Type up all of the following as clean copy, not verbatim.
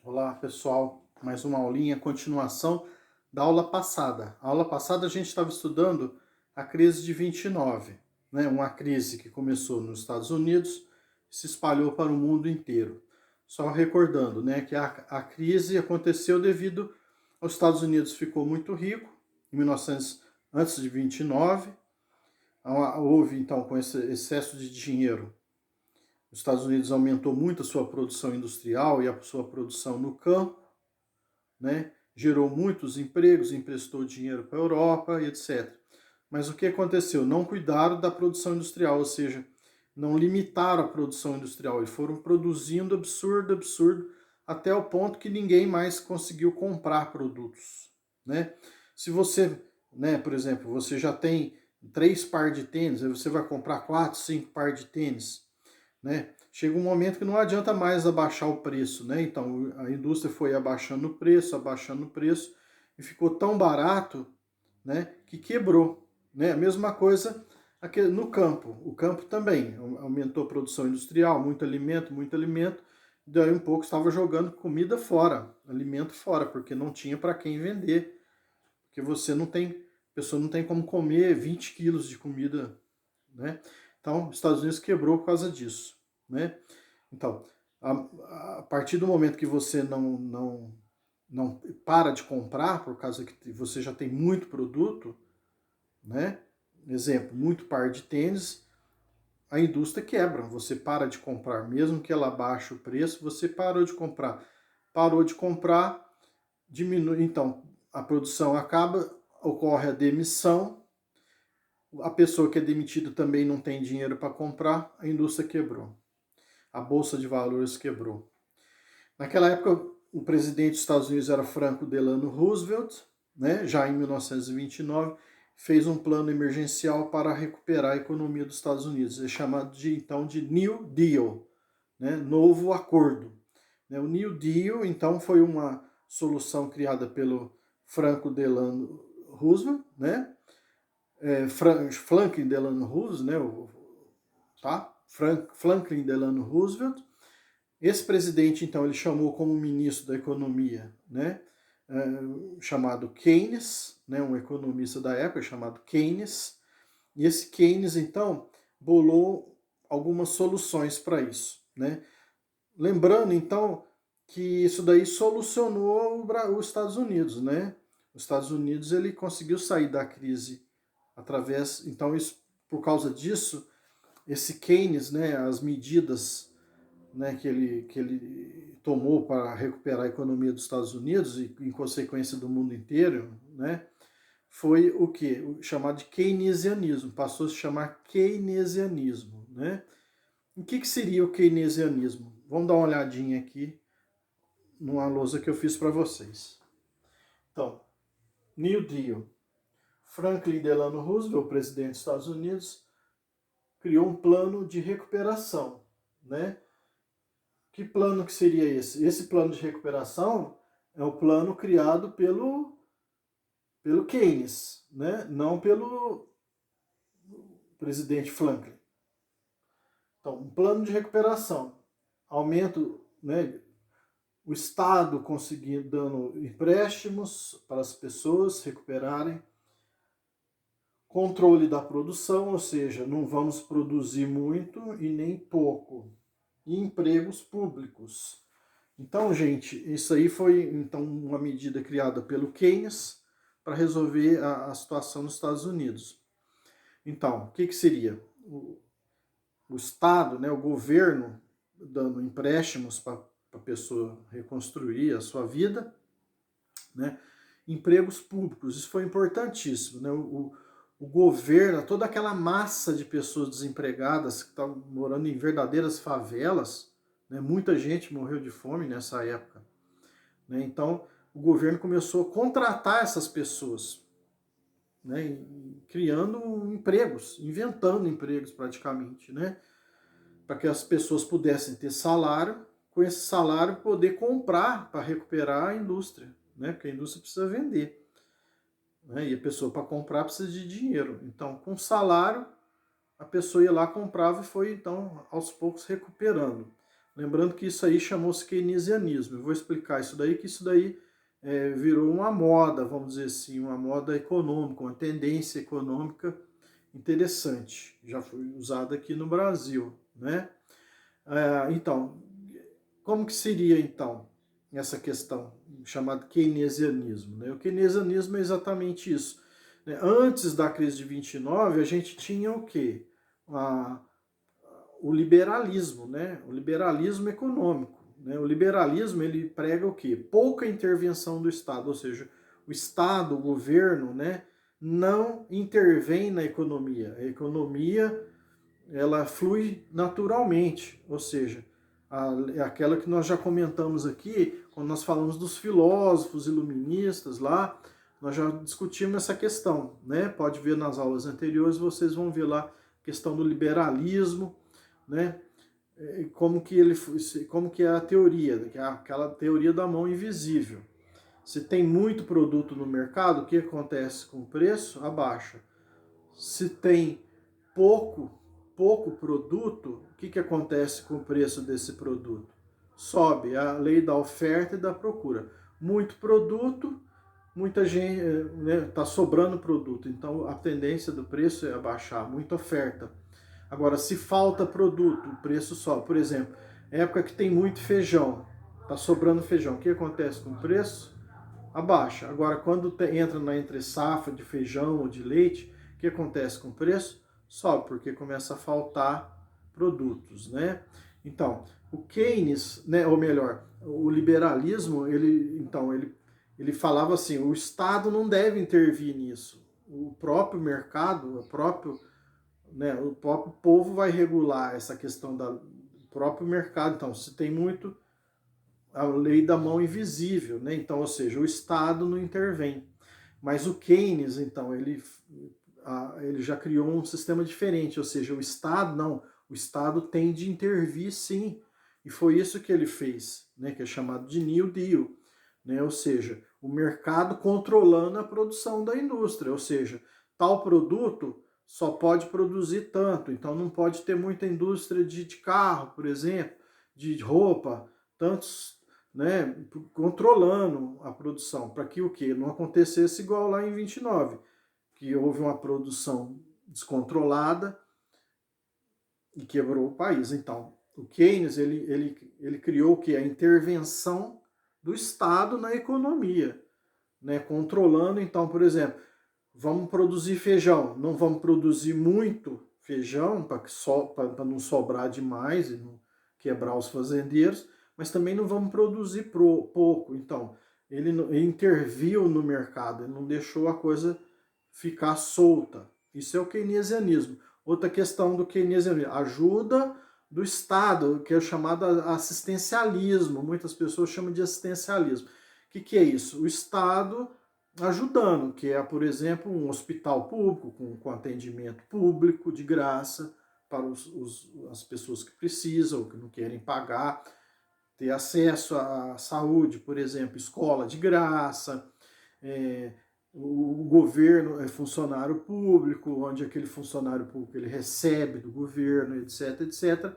Olá, pessoal. Mais uma aulinha, continuação da aula passada. A aula passada a gente estava estudando a crise de 29, né? Uma crise que começou nos Estados Unidos e se espalhou para o mundo inteiro. Só recordando, né, que a crise aconteceu devido aos Estados Unidos ficou muito rico em 1900, antes de 29. Houve então com esse excesso de dinheiro. Os Estados Unidos aumentou muito a sua produção industrial e a sua produção no campo, né? Gerou muitos empregos, emprestou dinheiro para a Europa e etc. Mas o que aconteceu? Não cuidaram da produção industrial, ou seja, não limitaram a produção industrial e foram produzindo absurdo, absurdo, até o ponto que ninguém mais conseguiu comprar produtos, né? Se você, né, por exemplo, você já tem 3 par de tênis, aí você vai comprar 4, 5 par de tênis, né? Chega um momento que não adianta mais abaixar o preço, né? Então a indústria foi abaixando o preço e ficou tão barato, né, que quebrou, né? A mesma coisa aqui no campo. O campo também aumentou a produção industrial, muito alimento. Daí um pouco estava jogando comida fora, alimento fora, porque não tinha para quem vender, porque você não tem, a pessoa não tem como comer 20 quilos de comida, né? Então, os Estados Unidos quebrou por causa disso, né? Então, a partir do momento que você não para de comprar, por causa que você já tem muito produto, né? Exemplo, muito par de tênis, a indústria quebra. Você para de comprar, mesmo que ela baixe o preço, você parou de comprar. Parou de comprar, diminui. Então, a produção acaba, ocorre a demissão, a pessoa que é demitida também não tem dinheiro para comprar, a indústria quebrou. A bolsa de valores quebrou. Naquela época, o presidente dos Estados Unidos era Franklin Delano Roosevelt, né? Já em 1929, fez um plano emergencial para recuperar a economia dos Estados Unidos, é chamado então de New Deal, né? Novo Acordo. O New Deal, então, foi uma solução criada pelo Franklin Delano Roosevelt, né? Franklin Delano Roosevelt, né? Tá? Franklin Delano Roosevelt. Esse presidente, então, ele chamou como ministro da Economia, né, chamado Keynes, né, um economista da época chamado Keynes, e esse Keynes, então, bolou algumas soluções para isso, né. Lembrando, então, que isso daí solucionou os Estados Unidos, né. Os Estados Unidos ele conseguiu sair da crise através, então, isso, por causa disso, esse Keynes, né, as medidas, né, que ele tomou para recuperar a economia dos Estados Unidos e, em consequência, do mundo inteiro, né, foi o que? O chamado de keynesianismo, passou a se chamar keynesianismo. Né? O que seria o keynesianismo? Vamos dar uma olhadinha aqui numa lousa que eu fiz para vocês. Então, New Deal. Franklin Delano Roosevelt, presidente dos Estados Unidos, criou um plano de recuperação, né? Que plano que seria esse? Esse plano de recuperação é o plano criado pelo Keynes, né? Não pelo presidente Franklin. Então, um plano de recuperação. Aumento, né? O Estado conseguindo dando empréstimos para as pessoas recuperarem. Controle da produção, ou seja, não vamos produzir muito e nem pouco. E empregos públicos. Então, gente, isso aí foi então uma medida criada pelo Keynes para resolver a situação nos Estados Unidos. Então, o que seria? O Estado, né, o governo, dando empréstimos para a pessoa reconstruir a sua vida, né? Empregos públicos, isso foi importantíssimo. Né? O governo, toda aquela massa de pessoas desempregadas que estavam morando em verdadeiras favelas, né? Muita gente morreu de fome nessa época. Né? Então, o governo começou a contratar essas pessoas, né? Criando empregos, inventando empregos praticamente, né? Para que as pessoas pudessem ter salário, com esse salário poder comprar para recuperar a indústria, né? Porque a indústria precisa vender, né? E a pessoa para comprar precisa de dinheiro. Então, com salário, a pessoa ia lá, comprava e foi então aos poucos recuperando. Lembrando que isso aí chamou-se keynesianismo. Eu vou explicar isso daí, que isso daí virou uma moda, vamos dizer assim, uma moda econômica, uma tendência econômica interessante. Já foi usada aqui no Brasil, né? Então, como que seria, então, essa questão chamada keynesianismo, né? O keynesianismo é exatamente isso, né? Antes da crise de 29, a gente tinha o quê? O liberalismo, né? O liberalismo econômico, né? O liberalismo, ele prega o quê? Pouca intervenção do Estado, ou seja, o Estado, o governo, né, não intervém na economia. A economia, ela flui naturalmente, ou seja, aquela que nós já comentamos aqui, quando nós falamos dos filósofos iluministas lá, nós já discutimos essa questão, né? Pode ver nas aulas anteriores, vocês vão ver lá a questão do liberalismo, né? Como que é a teoria, que é aquela teoria da mão invisível. Se tem muito produto no mercado, o que acontece com o preço? Abaixa. Se tem pouco produto, o que acontece com o preço desse produto? Sobe. A lei da oferta e da procura. Muito produto, muita gente, né, tá sobrando produto, então a tendência do preço é abaixar. Muita oferta. Agora, se falta produto, o preço sobe. Por exemplo, época que tem muito feijão, tá sobrando feijão, o que acontece com o preço? Abaixa. Agora, quando entra na entre safra de feijão ou de leite, o que acontece com o preço? Sobe, porque começa a faltar produtos, né? Então, o Keynes, né, ou melhor, o liberalismo, ele falava assim, o Estado não deve intervir nisso. O próprio mercado, o próprio povo vai regular essa questão do próprio mercado. Então, se tem muito, a lei da mão invisível, né? Então, ou seja, o Estado não intervém. Mas o Keynes, então, ele já criou um sistema diferente, ou seja, o Estado não, o Estado tem de intervir sim, e foi isso que ele fez, né? Que é chamado de New Deal, né? Ou seja, o mercado controlando a produção da indústria, ou seja, tal produto só pode produzir tanto, então não pode ter muita indústria de carro, por exemplo, de roupa, tantos, né, controlando a produção, para que o quê? Não acontecesse igual lá em 29, que houve uma produção descontrolada e quebrou o país. Então, o Keynes, ele criou o quê? A intervenção do Estado na economia, né, controlando, então, por exemplo, vamos produzir feijão, não vamos produzir muito feijão para não sobrar demais e não quebrar os fazendeiros, mas também não vamos produzir pouco. Então, ele interviu no mercado, ele não deixou a coisa ficar solta. Isso é o keynesianismo. Outra questão do keynesianismo, ajuda do Estado, que é chamado assistencialismo. Muitas pessoas chamam de assistencialismo. O que é isso? O Estado ajudando, que é, por exemplo, um hospital público com atendimento público de graça para as pessoas que precisam, que não querem pagar, ter acesso à saúde, por exemplo, escola de graça, o governo é funcionário público, onde aquele funcionário público ele recebe do governo, etc, etc.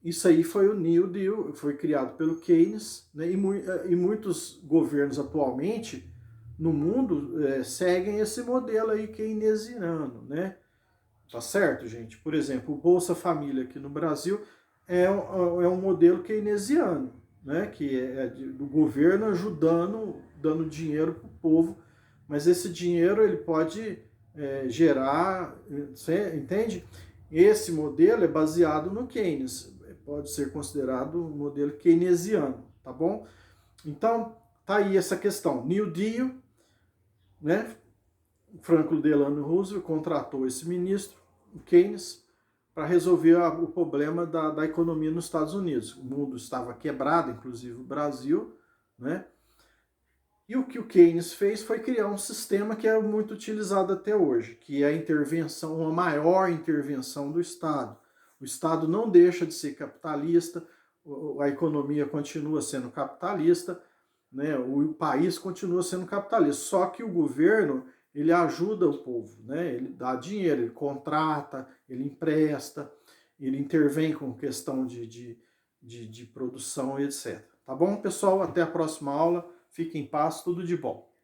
Isso aí foi o New Deal, foi criado pelo Keynes, né? E muitos governos atualmente no mundo seguem esse modelo aí keynesiano, né? Tá certo, gente? Por exemplo, o Bolsa Família aqui no Brasil é um modelo keynesiano, né? Que é do governo ajudando, dando dinheiro para o povo, mas esse dinheiro ele pode gerar, você entende? Esse modelo é baseado no Keynes, pode ser considerado um modelo keynesiano, tá bom? Então, tá aí essa questão. New Deal, né? Franklin Delano Roosevelt contratou esse ministro, o Keynes, para resolver o problema da economia nos Estados Unidos. O mundo estava quebrado, inclusive o Brasil, né? E o que o Keynes fez foi criar um sistema que é muito utilizado até hoje, que é a intervenção, uma maior intervenção do Estado. O Estado não deixa de ser capitalista, a economia continua sendo capitalista, né? O país continua sendo capitalista, só que o governo ele ajuda o povo, né? Ele dá dinheiro, ele contrata, ele empresta, ele intervém com questão de produção e etc. Tá bom, pessoal? Até a próxima aula. Fiquem em paz, tudo de bom.